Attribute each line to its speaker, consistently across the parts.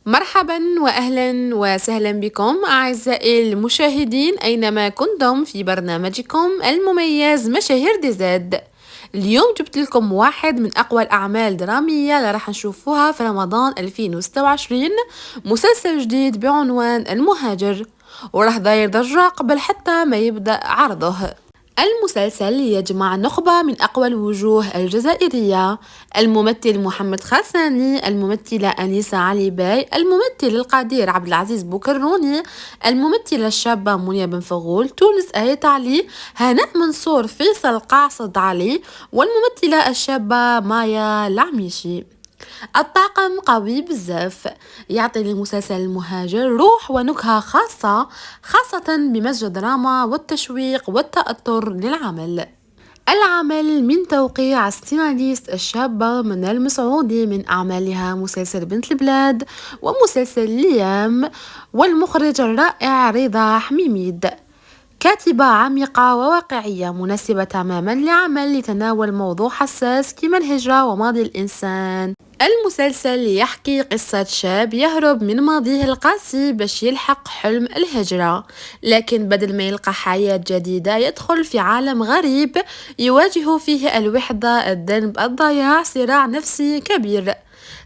Speaker 1: مرحبا وأهلا وسهلا بكم أعزائي المشاهدين أينما كنتم في برنامجكم المميز مشاهير دي زاد. اليوم جبت لكم واحد من أقوى الأعمال الدرامية اللي راح نشوفوها في رمضان 2026. مسلسل جديد بعنوان المهاجر، وراح داير ضجة قبل حتى ما يبدأ عرضه. المسلسل يجمع نخبة من أقوى الوجوه الجزائرية: الممثل محمد خاساني، الممثلة أنيسة علي باي، الممثل القدير عبد العزيز بوكروني، الممثلة الشابة منيا بن فغول، تونس آية علي، هناء منصور، فيصل قاصد علي، والممثلة الشابة مايا العميشي. الطاقم قوي بزاف، يعطي للمسلسل المهاجر روح ونكهة خاصة بمزج الدراما والتشويق والتأثر للعمل. العمل من توقيع السيناريست الشابة منال مسعودي من أعمالها مسلسل بنت البلاد ومسلسل ليام، والمخرج الرائع رضا حميميد. كاتبة عميقة وواقعية مناسبة تماما لعمل يتناول موضوع حساس كما الهجرة وماضي الإنسان. المسلسل يحكي قصة شاب يهرب من ماضيه القاسي باش يلحق حلم الهجرة، لكن بدل ما يلقى حياة جديدة يدخل في عالم غريب يواجه فيه الوحدة، الذنب، الضياع، صراع نفسي كبير.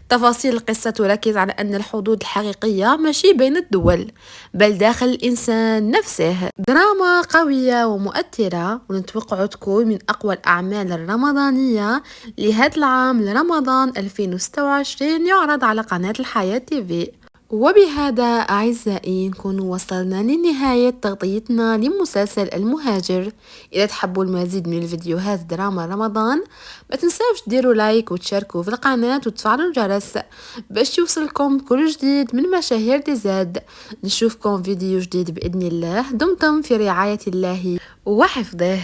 Speaker 1: تفاصيل القصة تركز على أن الحدود الحقيقية ماشي بين الدول بل داخل الإنسان نفسه. دراما قوية ومؤثرة، ونتوقع تكون من أقوى الأعمال الرمضانية لهذا العام لرمضان 2026، يعرض على قناة الحياة تيفي. وبهذا أعزائي نكون وصلنا لنهاية تغطيتنا لمسلسل المهاجر. إذا تحبوا المزيد من الفيديوهات دراما رمضان ما تنسوش ديروا لايك وتشاركوا في القناة وتفعلوا الجرس باش يوصلكم كل جديد من مشاهير دي زاد. نشوفكم فيديو جديد بإذن الله، دمتم في رعاية الله وحفظه.